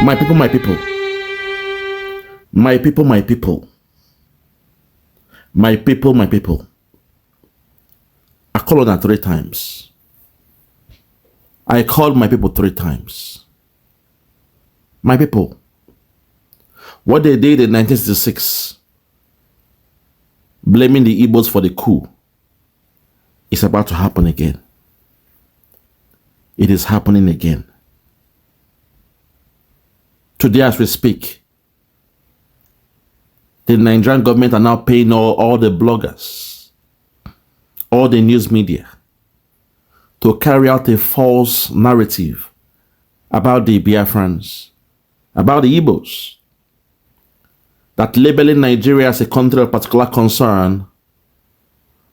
My people, my people. My people, my people. My people, my people. I called on her 3 times. I called my people 3 times. My people. What they did in 1966, blaming the Igbos for the coup, is about to happen again. It is happening again. Today as we speak, the Nigerian government are now paying all the bloggers, all the news media, to carry out a false narrative about the Biafrans, about the Igbos, that labeling Nigeria as a country of particular concern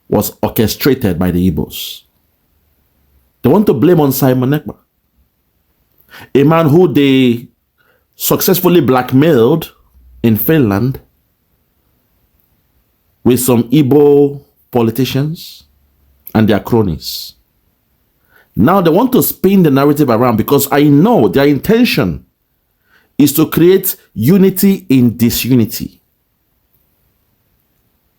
was orchestrated by the Igbos. They want to blame on Simon Ekpa, a man who they successfully blackmailed in Finland with some Igbo politicians and their cronies. Now they want to spin the narrative around because I know their intention is to create unity in disunity.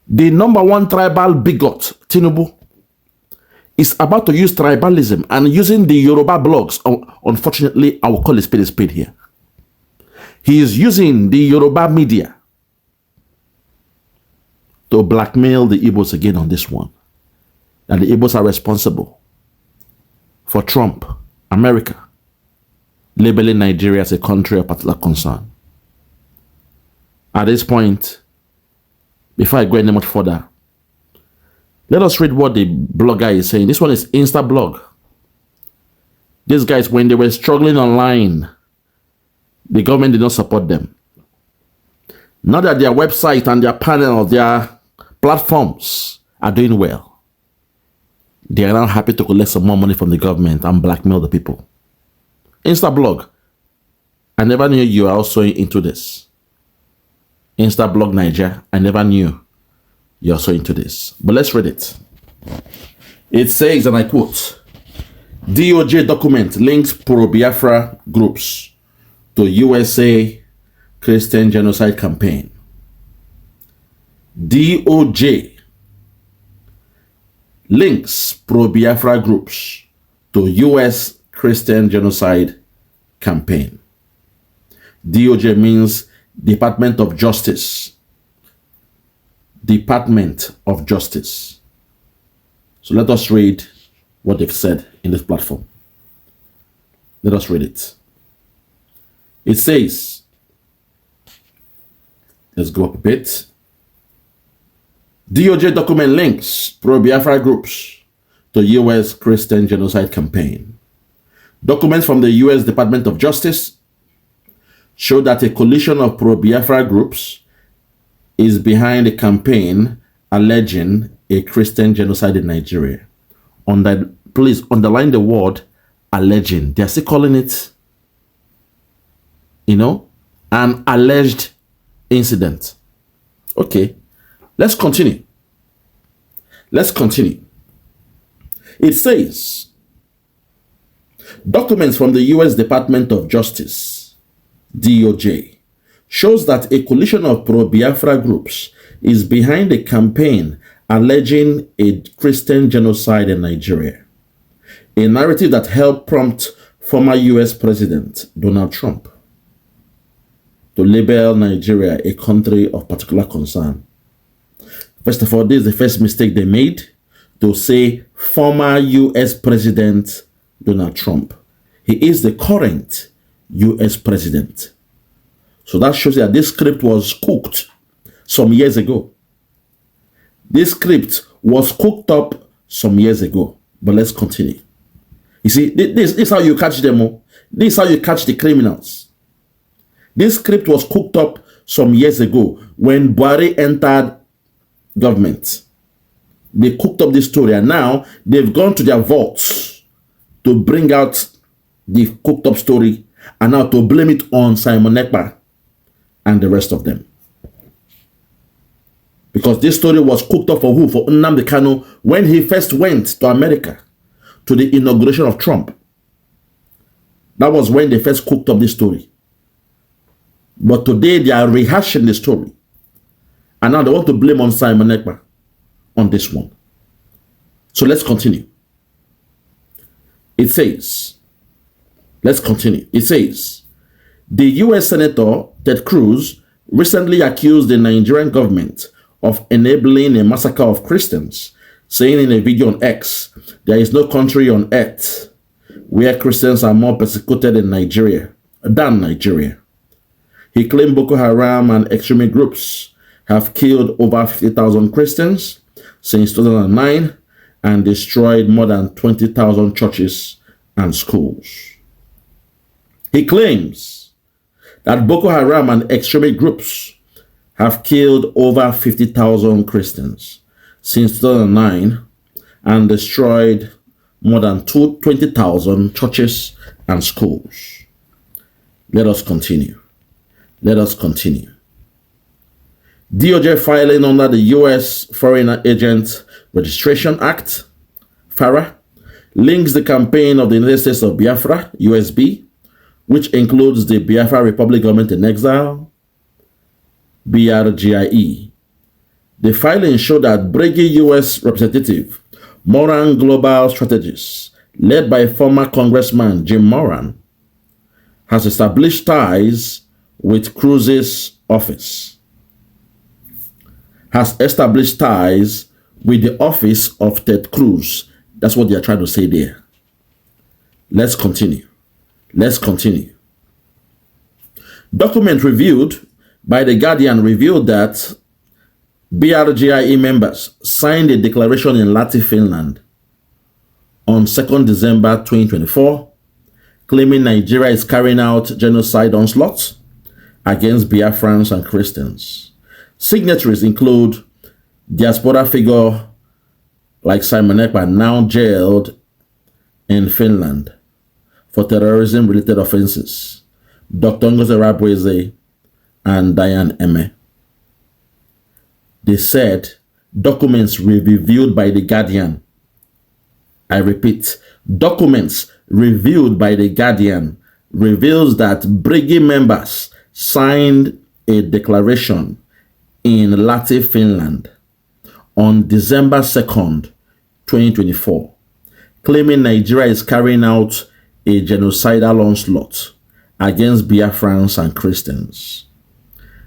The #1 tribal bigot, Tinubu, is about to use tribalism and using the Yoruba blogs. Unfortunately, I will call it a spade here. He is using the Yoruba media to blackmail the Igbos again on this one. And the Igbos are responsible for Trump, America, labeling Nigeria as a country of particular concern. At this point, before I go any much further, let us read what the blogger is saying. This one is Instablog. These guys, when they were struggling online, the government did not support them. Now that their website and their panel, their platforms are doing well, they are now happy to collect some more money from the government and blackmail the people. Instablog. I never knew you are also into this. Instablog Niger. I never knew you're also into this. But let's read it. It says, and I quote, DOJ document links pro-Biafra groups to USA Christian genocide campaign. DOJ links pro-Biafra groups to US Christian genocide campaign. DOJ means Department of Justice. Department of Justice. So let us read what they've said in this platform. Let us read it. It says, let's go up a bit. DOJ document links pro-Biafra groups to US Christian genocide campaign. Documents from the US Department of Justice show that a coalition of pro-Biafra groups is behind a campaign alleging a Christian genocide in Nigeria. Please underline the word alleging. They're still calling it, an alleged incident. Okay, let's continue. It says, documents from the US Department of Justice, DOJ, shows that a coalition of pro-Biafra groups is behind a campaign alleging a Christian genocide in Nigeria, a narrative that helped prompt former US President Donald Trump to label Nigeria a country of particular concern. First of all, this is the first mistake they made, to say former US President Donald Trump. He is the current US President. So that shows that this script was cooked some years ago. This script was cooked up some years ago. But let's continue. You see, this is how you catch them. This is how you catch the criminals. This script was cooked up some years ago when Buhari entered government. They cooked up this story, and now they've gone to their vaults to bring out the cooked up story and now to blame it on Simon Ekpa and the rest of them. Because this story was cooked up for who? For Nnamdi Kanu when he first went to America to the inauguration of Trump. That was when they first cooked up this story. But today they are rehashing the story. And now they want to blame on Simon Ekpa on this one. So let's continue. It says, let's continue. It says, the U.S. Senator Ted Cruz recently accused the Nigerian government of enabling a massacre of Christians, saying in a video on X, there is no country on earth where Christians are more persecuted than Nigeria. He claimed Boko Haram and extremist groups have killed over 50,000 Christians since 2009 and destroyed more than 20,000 churches and schools. He claims that Boko Haram and extremist groups have killed over 50,000 Christians since 2009 and destroyed more than 20,000 churches and schools. Let us continue. Let us continue. DOJ filing under the U.S. Foreign Agent Registration Act, FARA, links the campaign of the United States of Biafra, USB, which includes the Biafra Republic Government in Exile, BRGIE. The filing showed that Brady U.S. Representative Moran Global Strategies, led by former Congressman Jim Moran, has established ties with Cruz's office. Has established ties with the office of Ted Cruz. That's what they are trying to say there. Let's continue. Let's continue. Document reviewed by The Guardian revealed that BRGIE members signed a declaration in Lahti, Finland on 2nd December 2024, claiming Nigeria is carrying out genocide onslaughts against Biafrans and Christians. Signatories include diaspora figure like Simon Ekpa, now jailed in Finland for terrorism-related offenses, Dr. Ngozi Rabweze and Diane Eme. They said documents reviewed by The Guardian. I repeat, documents reviewed by The Guardian reveals that Brigade members signed a declaration in Lahti, Finland on December 2nd, 2024, claiming Nigeria is carrying out a genocidal onslaught against Biafrans and Christians.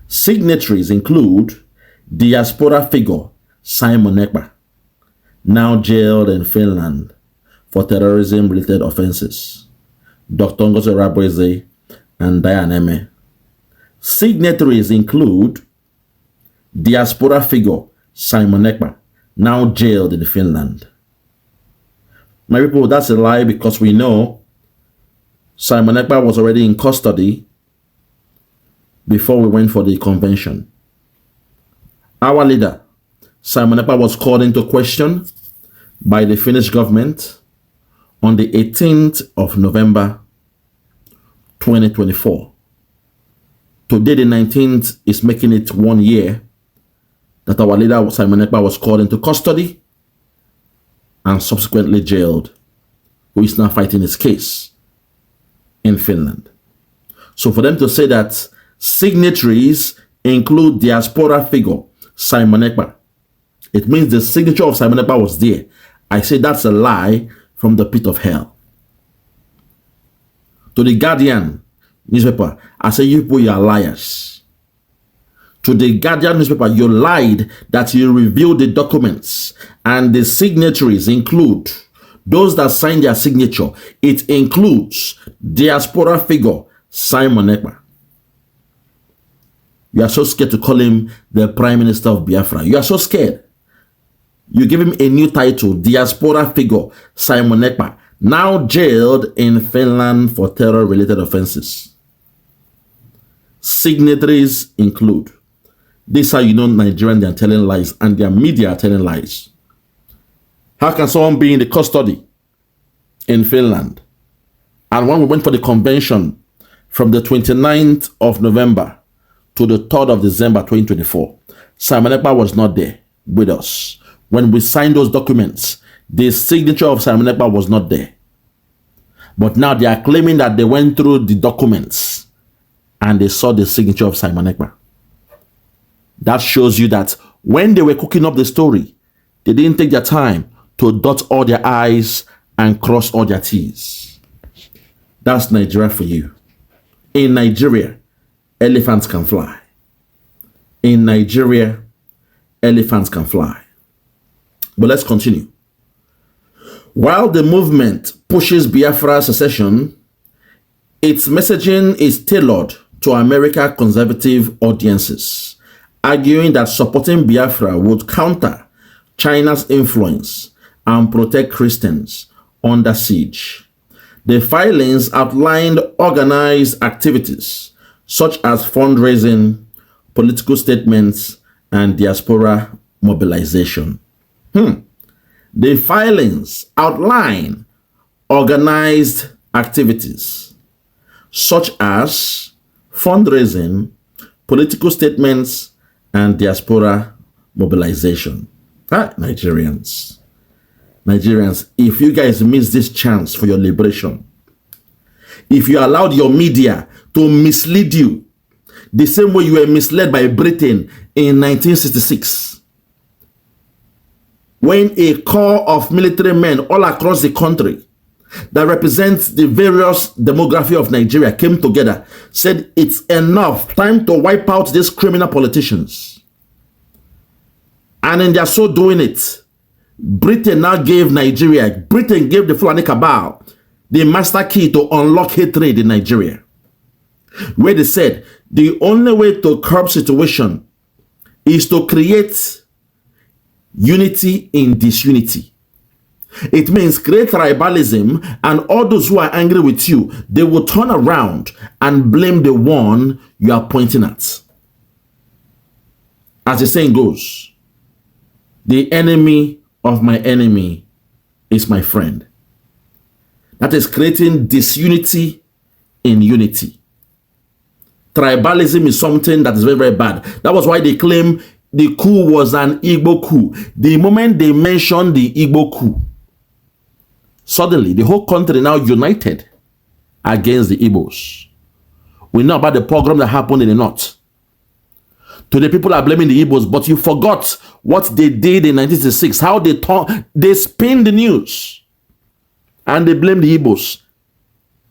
Signatories include diaspora figure Simon Ekpa, now jailed in Finland for terrorism-related offenses, Dr. Ngozi Rabweze and Diane Eme. Signatories include diaspora figure Simon Ekpa, now jailed in Finland. My people, that's a lie, because we know Simon Ekpa was already in custody before we went for the convention. Our leader, Simon Ekpa, was called into question by the Finnish government on the 18th of November 2024. Today, the 19th, is making it 1 year that our leader, Simon Ekpa, was called into custody and subsequently jailed, who is now fighting his case in Finland. So for them to say that signatories include diaspora figure Simon Ekpa, it means the signature of Simon Ekpa was there. I say that's a lie from the pit of hell. To The Guardian newspaper, I say you people, you are liars. To The Guardian newspaper, you lied that you reviewed the documents and the signatories include those that signed their signature. It includes diaspora figure Simon Ekpa. You are so scared to call him the Prime Minister of Biafra. You are so scared. You give him a new title, diaspora figure Simon Ekpa, now jailed in Finland for terror-related offenses. Signatories include. This is how you know Nigerians are telling lies and their media are telling lies. How can someone be in the custody in Finland? And when we went for the convention from the 29th of November to the 3rd of December 2024, Simon Ekpa was not there with us. When we signed those documents, the signature of Simon Ekpa was not there. But now they are claiming that they went through the documents and they saw the signature of Simon Ekpa. That shows you that when they were cooking up the story, they didn't take their time to dot all their I's and cross all their T's. That's Nigeria for you. In Nigeria, elephants can fly. In Nigeria, elephants can fly. But let's continue. While the movement pushes Biafra secession, its messaging is tailored to American conservative audiences, arguing that supporting Biafra would counter China's influence and protect Christians under siege. The filings outlined organized activities such as fundraising, political statements, and diaspora mobilization. The filings outline organized activities such as fundraising, political statements, and diaspora mobilization. Nigerians, if you guys miss this chance for your liberation, if you allowed your media to mislead you the same way you were misled by Britain in 1966, when a corps of military men all across the country that represents the various demography of Nigeria came together, said it's enough, time to wipe out these criminal politicians. And in their so doing it, Britain now gave Britain gave the Fulani cabal the master key to unlock hatred in Nigeria, where they said the only way to curb situation is to create unity in disunity. It means create tribalism, and all those who are angry with you, they will turn around and blame the one you are pointing at. As the saying goes, the enemy of my enemy is my friend. That is creating disunity in unity. Tribalism is something that is very, very bad. That was why they claim the coup was an Igbo coup. The moment they mentioned the Igbo coup, suddenly the whole country now united against the Igbos. We know about the pogrom that happened in the north. Today people are blaming the Igbos, but you forgot what they did in 1966, how they spin the news and they blame the Igbos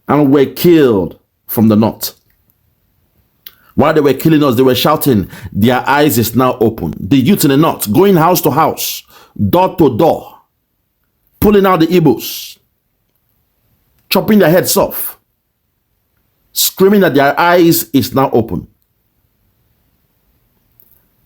and were killed from the north. While they were killing us, they were shouting, their eyes is now open. The youth in the north going house to house, door to door, pulling out the Igbos, chopping their heads off, screaming that their eyes is now open.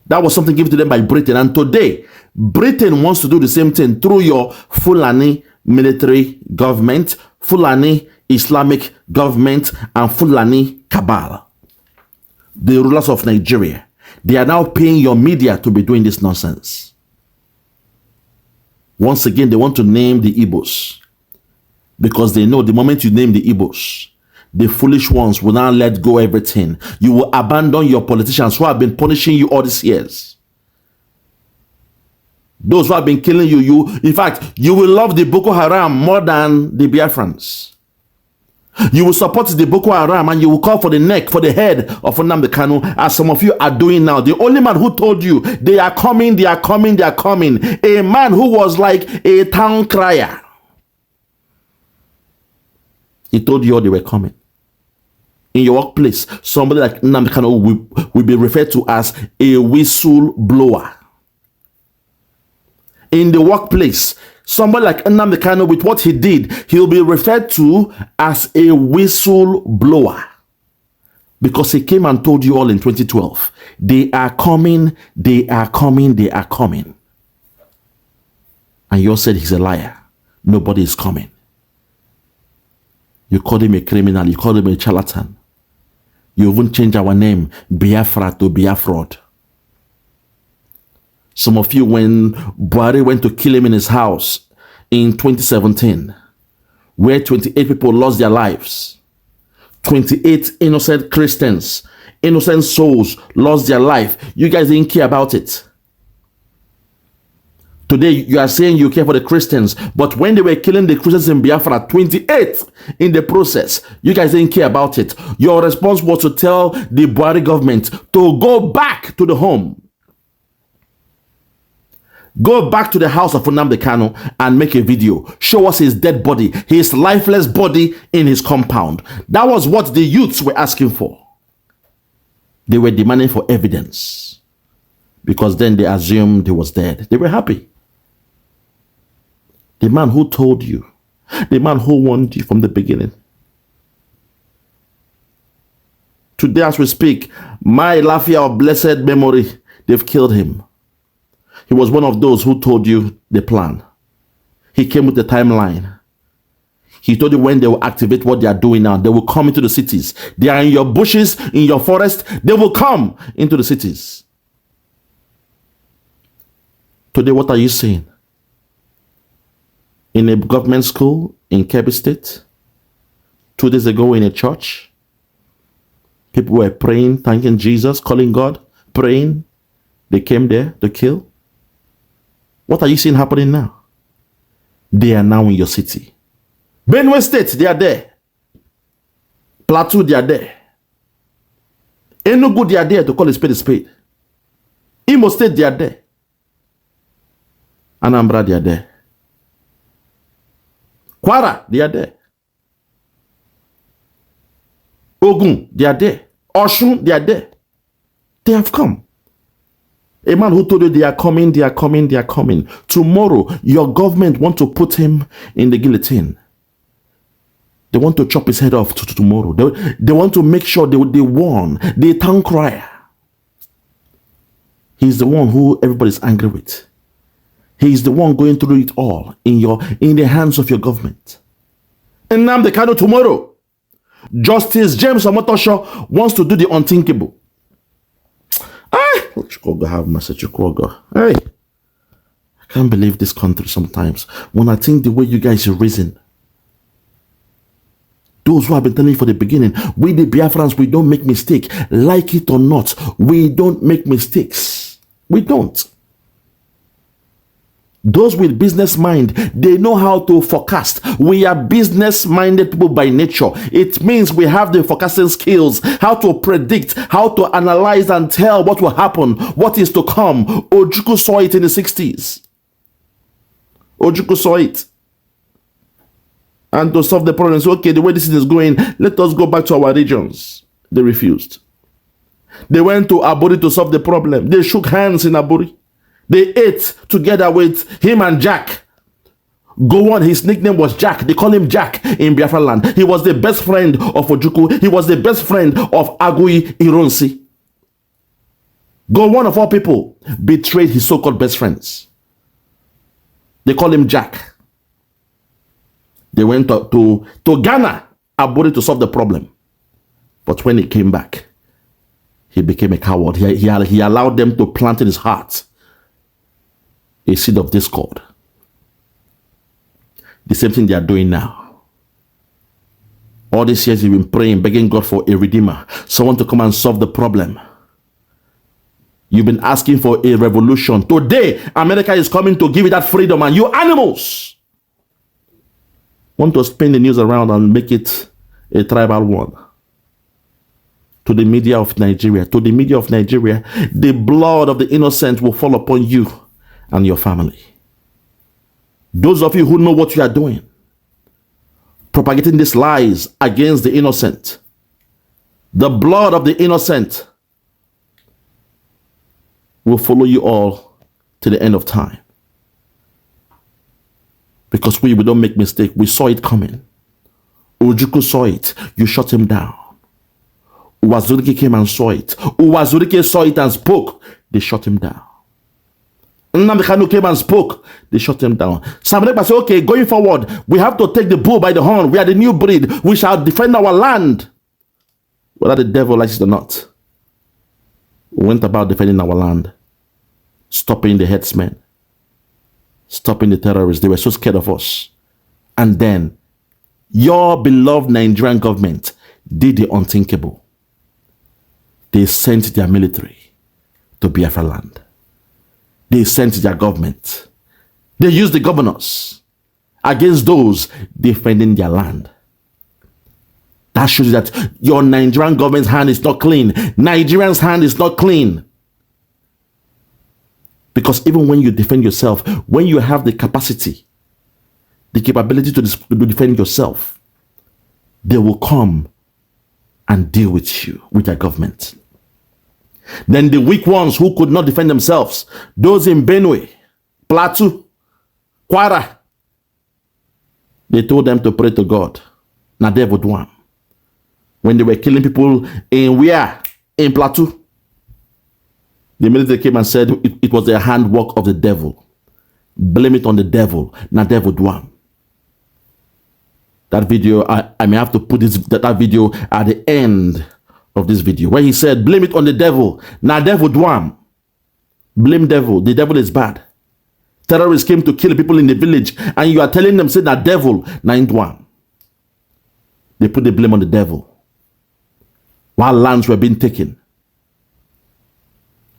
That was something given to them by Britain. And today, Britain wants to do the same thing through your Fulani military government, Fulani Islamic government, and Fulani cabal. The rulers of Nigeria. They are now paying your media to be doing this nonsense. Once again, they want to name the Igbos, because they know the moment you name the Igbos, the foolish ones will now let go everything. You will abandon your politicians who have been punishing you all these years. Those who have been killing you, in fact, you will love the Boko Haram more than the Biafrans. You will support the Boko Haram and you will call for the neck, for the head of Nnamdi Kanu, as some of you are doing now. The only man who told you they are coming, they are coming, they are coming. A man who was like a town crier. He told you all they were coming. In your workplace, somebody like Nnamdi Kanu will be referred to as a whistle blower. In the workplace, somebody like Nnamdi Kanu, with what he did, he'll be referred to as a whistle blower. Because he came and told you all in 2012, they are coming, they are coming, they are coming. And you all said he's a liar. Nobody is coming. You called him a criminal, you called him a charlatan. You even changed our name, Biafra, to Biafraud. Some of you, when Buhari went to kill him in his house in 2017, where 28 people lost their lives, 28 innocent Christians Innocent souls lost their life. You guys didn't care about it. Today, you are saying you care for the Christians, but when they were killing the Christians in Biafra, 28 in the process, you guys didn't care about it. Your response was to tell the Buhari government to go back to the home. Go back to the house of Nnamdi Kanu and make a video. Show us his dead body, his lifeless body in his compound. That was what the youths were asking for. They were demanding for evidence because then they assumed he was dead. They were happy. The man who told you, the man who warned you from the beginning. Today as we speak, my Lafia of blessed memory, they've killed him. He was one of those who told you the plan. He came with the timeline. He told you when they will activate what they are doing now. They will come into the cities. They are in your bushes, in your forest. They will come into the cities. Today, what are you saying? In a government school in Kebbi State, 2 days ago in a church, people were praying, thanking Jesus, calling God, praying. They came there to kill. What are you seeing happening now? They are now in your city. Benue State, they are there. Plateau, they are there. Enugu, they are there to call a spade a spade. Imo State, they are there. Anambra, they are there. Kwara, they are there. Ogun, they are there. Osun, they are there. They have come. A man who told you they are coming, they are coming, they are coming. Tomorrow, your government want to put him in the guillotine. They want to chop his head off tomorrow. They want to make sure they warn the town crier. He's the one who everybody's angry with. He's the one going through it all in the hands of your government. And Nnamdi Kanu tomorrow, Justice James Omotosho wants to do the unthinkable. Chukwogo have mercy, Chukwogo. Hey, I can't believe this country sometimes. When I think the way you guys are raising, those who have been telling you for the beginning, we the Biafrans, we don't make mistakes. Like it or not, we don't make mistakes. We don't. Those with business mind, they know how to forecast. We are business-minded people by nature. It means we have the forecasting skills, how to predict, how to analyze and tell what will happen, what is to come. Ojukwu saw it in the 60s. Ojukwu saw it. And to solve the problem, so, okay, the way this is going, let us go back to our regions. They refused. They went to Aburi to solve the problem. They shook hands in Aburi. They ate together with him and Jack. Go on, his nickname was Jack. They call him Jack in Biafra land. He was the best friend of Ojukwu. He was the best friend of Agui Ironsi. Go one of all people betrayed his so-called best friends. They call him Jack. They went to Ghana, Aburi, to solve the problem. But when he came back, he became a coward. He allowed them to plant in his heart a seed of discord. The same thing they are doing now. All these years you've been praying, begging God for a redeemer, someone to come and solve the problem. You've been asking for a revolution. Today, America is coming to give you that freedom, and you animals want to spin the news around and make it a tribal one. To the media of Nigeria, the blood of the innocent will fall upon you and your family. Those of you who know what you are doing, propagating these lies against the innocent, the blood of the innocent will follow you all to the end of time. Because we don't make mistake. We saw it coming. Ojukwu saw it. You shut him down. Uwazurike came and saw it. Uwazurike saw it and spoke. They shut him down. Nnamdi Kanu came and spoke. They shut him down. Sam Ekpa said, okay, going forward, we have to take the bull by the horn. We are the new breed. We shall defend our land. Whether the devil likes it or not. We went about defending our land. Stopping the headsmen. Stopping the terrorists. They were so scared of us. And then, your beloved Nigerian government did the unthinkable. They sent their military to Biafra land. They sent their government. They used the governors against those defending their land. That shows that your Nigerian government's hand is not clean. Nigerians' hand is not clean. Because even when you defend yourself, when you have the capacity, the capability to defend yourself, they will come and deal with you, with their government. Then the weak ones who could not defend themselves, those in Benue, Plateau, Kwara, they told them to pray to God. Now they would want. When they were killing people in where? In Plateau. The military came and said it was the handwork of the devil. Blame it on the devil. Now devil do one. That video, I may have to put that video at the end of this video, where he said, blame it on the devil. Now devil do one. Blame devil. The devil is bad. Terrorists came to kill people in the village, and you are telling them, say that devil, now ain't one. They put the blame on the devil. While lands were being taken.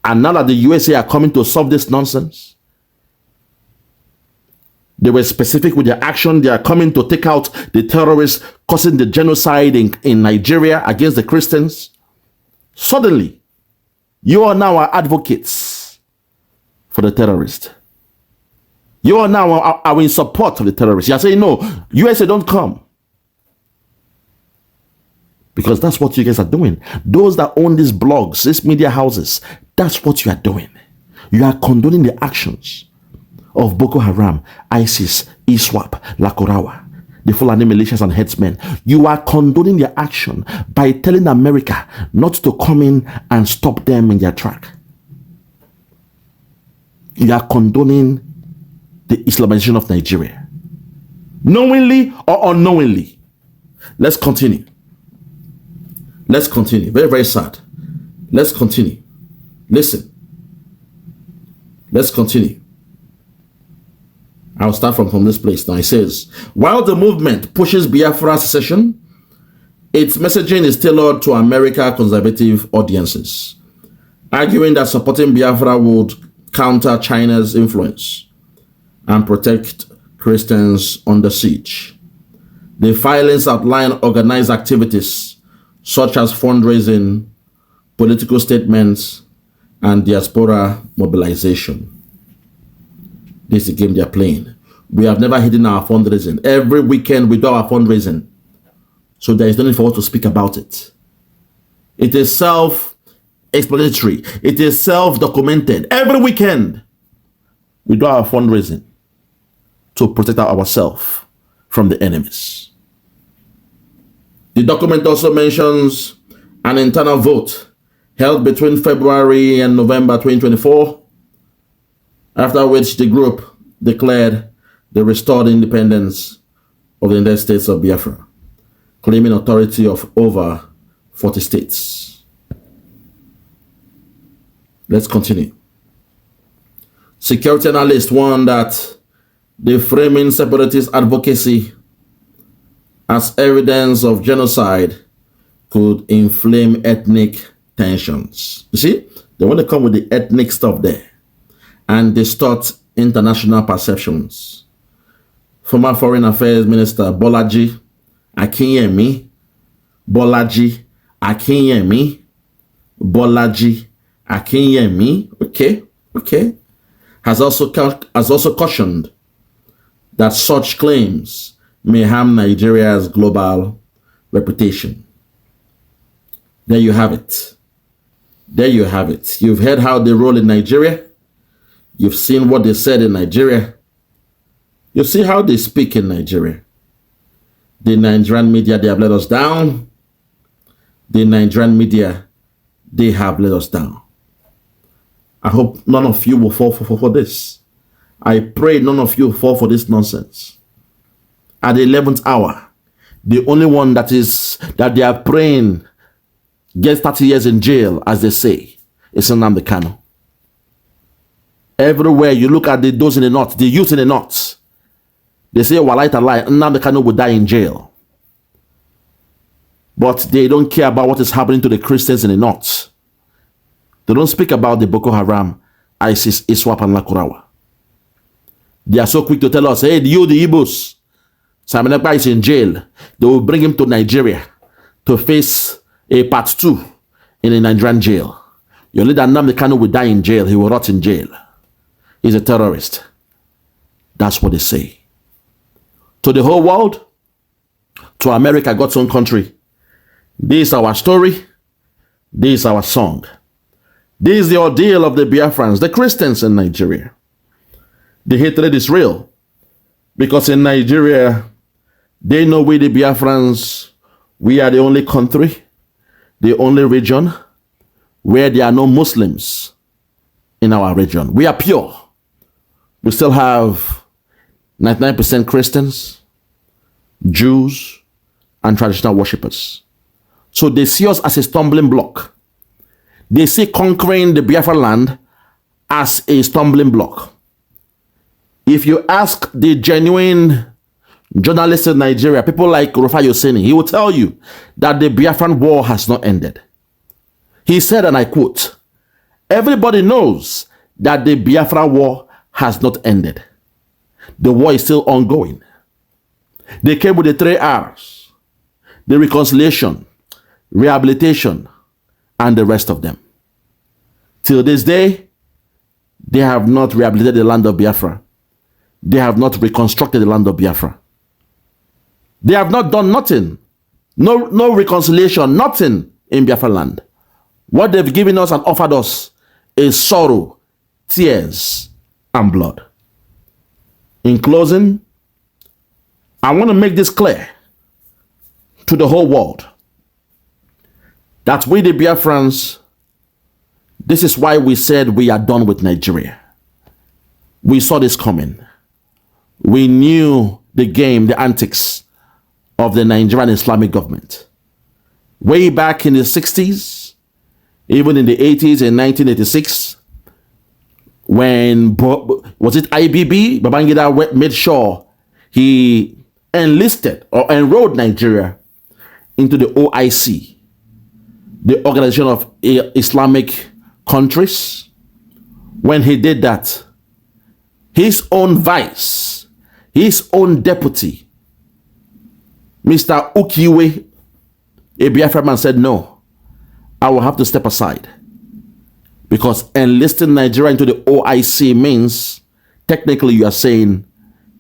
And now that the USA are coming to solve this nonsense, they were specific with their action. They are coming to take out the terrorists causing the genocide in Nigeria against the Christians. Suddenly, you are now our advocates for the terrorists. You are now are in support of the terrorists. You are saying, no, USA don't come. Because that's what you guys are doing. Those that own these blogs, these media houses, that's what you are doing. You are condoning the actions of Boko Haram, ISIS, ISWAP, Lakorawa, the Fulani militias and headsmen. You are condoning their action by telling America not to come in and stop them in their track. You are condoning the Islamization of Nigeria. Knowingly or unknowingly. Let's continue. Let's continue. Very, very sad. Let's continue. Listen. Let's continue. I'll start from this place now. It says, while the movement pushes Biafra secession, its messaging is tailored to American conservative audiences, arguing that supporting Biafra would counter China's influence and protect Christians under siege. The filings outline organized activities such as fundraising, political statements, and diaspora mobilization. This is the game they are playing. We have never hidden our fundraising. Every weekend we do our fundraising. So there is no need for us to speak about it. It is self-explanatory. It is self-documented. Every weekend we do our fundraising to protect ourselves from the enemies. The document also mentions an internal vote held between February and November 2024, after which the group declared the restored independence of the United States of Biafra, claiming authority of over 40 states. Let's continue. Security analysts warn that the framing separatist advocacy as evidence of genocide could inflame ethnic tensions. You see, they want to come with the ethnic stuff there and distort international perceptions. Former Foreign Affairs Minister Bolaji Akinyemi, okay, has also cautioned that such claims may harm Nigeria's global reputation. There you have it. There you have it. You've heard how they roll in Nigeria. You've seen what they said in Nigeria. You see how they speak in Nigeria. The Nigerian media, they have let us down. The Nigerian media, they have let us down. I hope none of you will fall for this. I pray none of you fall for this nonsense. At the 11th hour, the only one that they are praying gets 30 years in jail, as they say, is Nnamdi Kanu. Everywhere you look at those in the north, the youth in the north, they say, Walai Talai, Nnamdi Kanu will die in jail. But they don't care about what is happening to the Christians in the north. They don't speak about the Boko Haram, ISIS, ISWAP, and Lakurawa. They are so quick to tell us, hey, you, the Igbos, Simon Ekpa is in jail. They will bring him to Nigeria to face a part 2 in a Nigerian jail. Your leader Nnamdi Kanu will die in jail. He will rot in jail. He's a terrorist. That's what they say. To the whole world, to America, God's own country, this is our story. This is our song. This is the ordeal of the Biafrans, the Christians in Nigeria. The hatred is real because in Nigeria, they know we, the Biafrans, we are the only country, the only region where there are no Muslims in our region. We are pure. We still have 99% Christians, Jews, and traditional worshippers. So they see us as a stumbling block. They see conquering the Biafra land as a stumbling block. If you ask the genuine journalists in Nigeria, people like Rufai Yoseni, he will tell you that the Biafran war has not ended. He said, and I quote, everybody knows that the Biafra war has not ended. The war is still ongoing. They came with the 3 R's, the reconciliation, rehabilitation, and the rest of them. Till this day, they have not rehabilitated the land of Biafra. They have not reconstructed the land of Biafra. They have not done nothing. No reconciliation, nothing in Biafra land. What they've given us and offered us is sorrow, tears, and blood. In closing, I want to make this clear to the whole world that we, the Biafrans, this is why we said we are done with Nigeria. We saw this coming. We knew the game, the antics of the Nigerian Islamic government. Way back in the 60s, even in the 80s, in 1986, when, was it IBB? Babangida made sure he enlisted or enrolled Nigeria into the OIC, the Organization of Islamic Countries. When he did that, his own vice, his own deputy, Mr. Ukiwe, a Biafra man, said, no, I will have to step aside. Because enlisting Nigeria into the OIC means, technically you are saying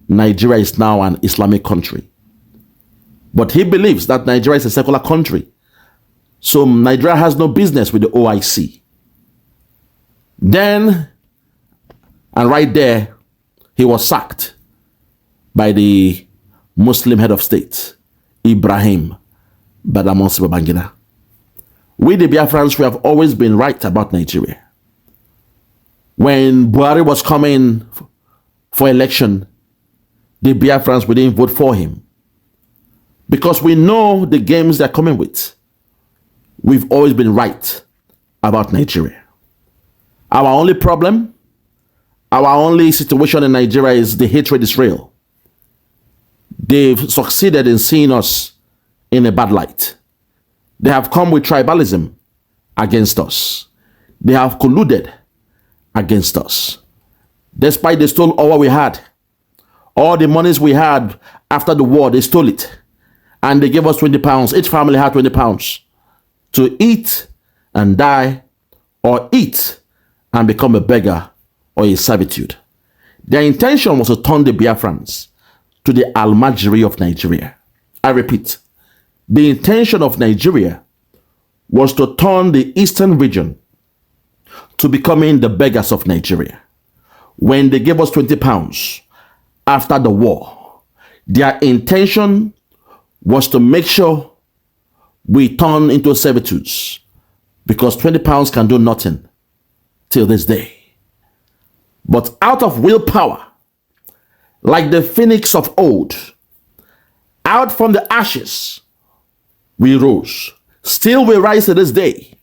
Nigeria is now an Islamic country. But he believes that Nigeria is a secular country. So Nigeria has no business with the OIC. Then, and right there, he was sacked by the Muslim head of state, Ibrahim Badamasi Babangida. We, the Biafrans, we have always been right about Nigeria. When Buhari was coming for election, the Biafrans, we didn't vote for him. Because we know the games they're coming with. We've always been right about Nigeria. Our only problem, our only situation in Nigeria is the hatred is real. They've succeeded in seeing us in a bad light. They have come with tribalism against us. They have colluded against us. Despite they stole all we had, all the monies we had after the war, they stole it. And they gave us 20 pounds. Each family had 20 pounds to eat and die, or eat and become a beggar or a servitude. Their intention was to turn the Biafrans to the Almajiri of Nigeria. I repeat, the intention of Nigeria was to turn the eastern region to becoming the beggars of Nigeria. When they gave us 20 pounds after the war, their intention was to make sure we turn into servitudes, because 20 pounds can do nothing till this day. But out of willpower, like the phoenix of old, out from the ashes, we rose. Still we rise to this day.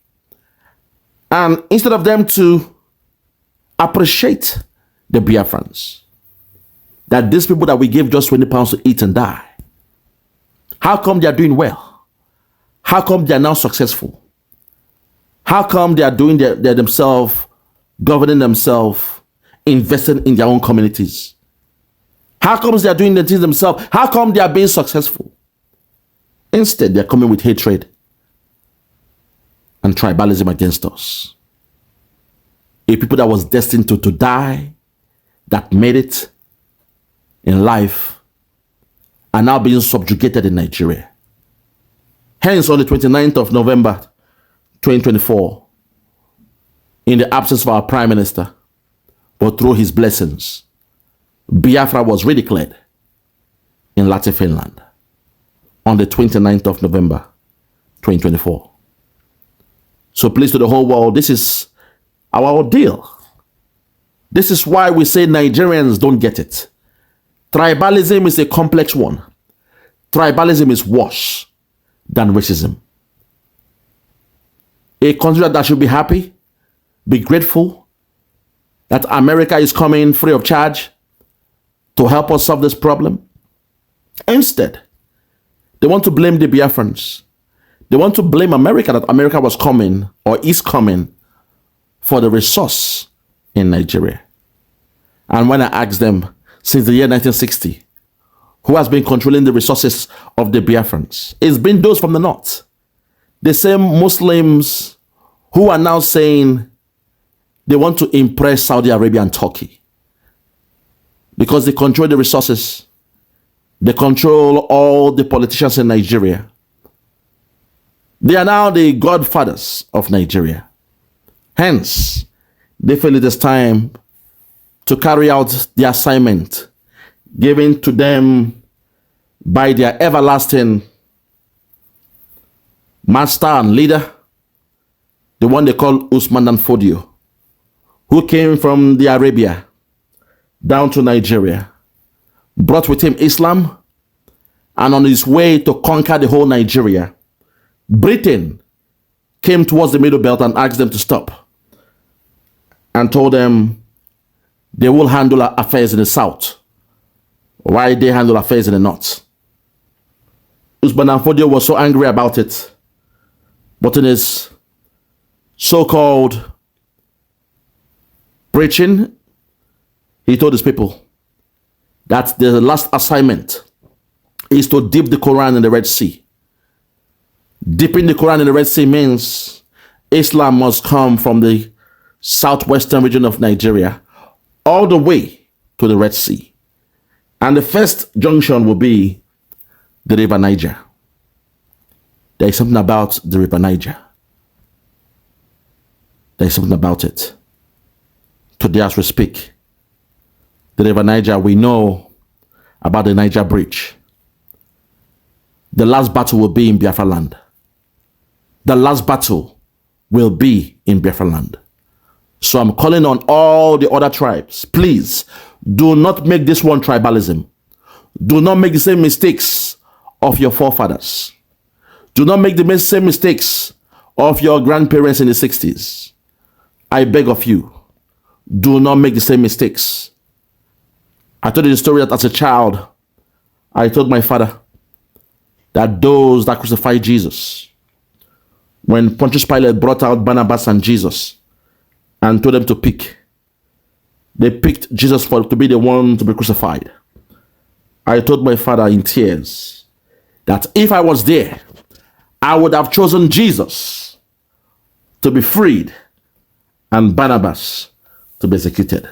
And instead of them to appreciate the Biafrans, that these people that we gave just 20 pounds to eat and die, how come they are doing well? How come they are now successful? How come they are doing their themselves, governing themselves, investing in their own communities? How come they are doing the things themselves? How come they are being successful? Instead, they are coming with hatred and tribalism against us. A people that was destined to die, that made it in life, are now being subjugated in Nigeria. Hence, on the 29th of November, 2024, in the absence of our Prime Minister, but through his blessings, Biafra was redeclared in Latin Finland on the 29th of November, 2024. So please, to the whole world, this is our ordeal. This is why we say Nigerians don't get it. Tribalism is a complex one. Tribalism is worse than racism. A country that should be happy, be grateful that America is coming free of charge to help us solve this problem. Instead, they want to blame the Biafrans. They want to blame America, that America was coming or is coming for the resource in Nigeria. And when I ask them, since the year 1960, who has been controlling the resources of the Biafrans? It's been those from the north. The same Muslims who are now saying they want to impress Saudi Arabia and Turkey because they control the resources. They control all the politicians in Nigeria. They are now the godfathers of Nigeria. Hence, they feel it is time to carry out the assignment given to them by their everlasting master and leader, the one they call Usman Dan Fodio, who came from the Arabia down to Nigeria, brought with him Islam, and on his way to conquer the whole Nigeria, Britain came towards the Middle Belt and asked them to stop and told them they will handle affairs in the south while they handle affairs in the north. Usman Dan Fodio was so angry about it, but in his so-called preaching, he told his people that the last assignment is to dip the Quran in the Red Sea. Dipping the Quran in the Red Sea means Islam must come from the southwestern region of Nigeria all the way to the Red Sea. And the first junction will be the River Niger. There is something about the River Niger. There is something about it. Today as we speak, the River Niger, we know about the Niger Bridge. The last battle will be in Biafra land. The last battle will be in Biafra land. So I'm calling on all the other tribes, please, do not make this one tribalism. Do not make the same mistakes of your forefathers. Do not make the same mistakes of your grandparents in the 60s. I beg of you, do not make the same mistakes. I told you the story that as a child, I told my father that those that crucified Jesus, when Pontius Pilate brought out Barnabas and Jesus and told them to pick, they picked Jesus to be the one to be crucified. I told my father in tears that if I was there, I would have chosen Jesus to be freed and Barnabas to be executed.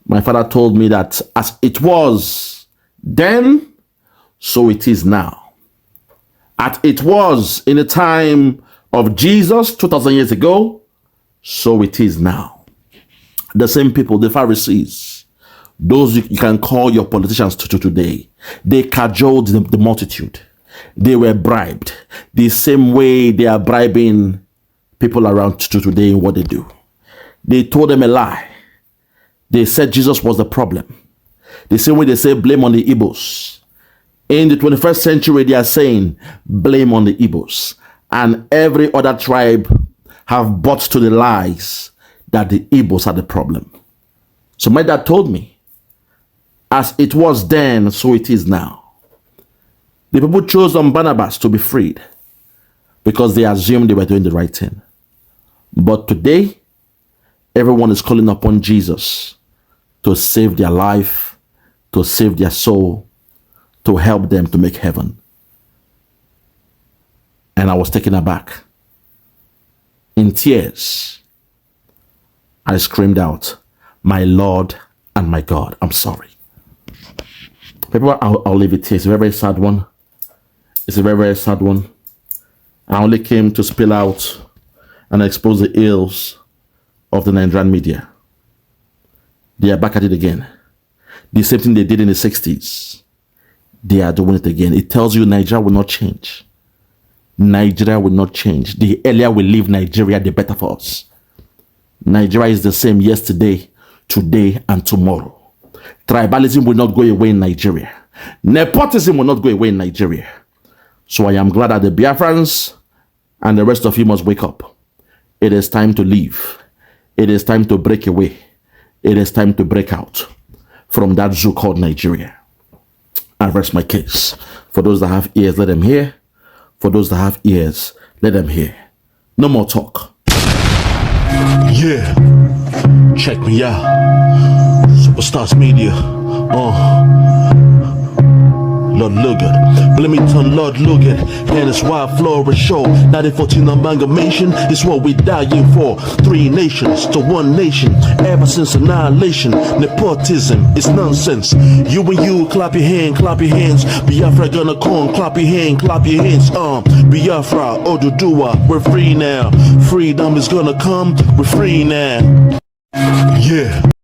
My father told me that as it was then, so it is now. As it was in the time of Jesus 2,000 years ago, so it is now. The same people, the Pharisees, those you can call your politicians to today, they cajoled the multitude. They were bribed the same way they are bribing people around to today in what they do. They told them a lie. They said Jesus was the problem. The same way they say blame on the Igbos. In the 21st century, they are saying blame on the Igbos. And every other tribe have bought to the lies that the Igbos are the problem. So my dad told me, as it was then, so it is now. The people chose on Barnabas to be freed because they assumed they were doing the right thing. But today, everyone is calling upon Jesus to save their life, to save their soul, to help them to make heaven. And I was taken aback. In tears, I screamed out, "My Lord and my God, I'm sorry." People, I'll leave it here. It's a very, very sad one. It's a very, very sad one. I only came to spill out and expose the ills of the Nigerian media. They are back at it again. The same thing they did in the 60s. They are doing it again. It tells you Nigeria will not change. Nigeria will not change. The earlier we leave Nigeria, the better for us. Nigeria is the same yesterday, today, and tomorrow. Tribalism will not go away in Nigeria. Nepotism will not go away in Nigeria. So I am glad that the Biafrans and the rest of you must wake up. It is time to leave. It is time to break away. It is time to break out from that zoo called Nigeria. I rest my case. For those that have ears, let them hear. For those that have ears, let them hear. No more talk. Yeah, check me out. Superstars Media. Lord Logan, Bloomington, Lord Logan, and it's Wild Flora Show. 1914 amalgamation is what we dying for. 3 nations to 1 nation, ever since annihilation. Nepotism is nonsense. You and you, clap your hands. Biafra gonna come, clap your hands. Biafra, Oduduwa, we're free now. Freedom is gonna come, we're free now. Yeah.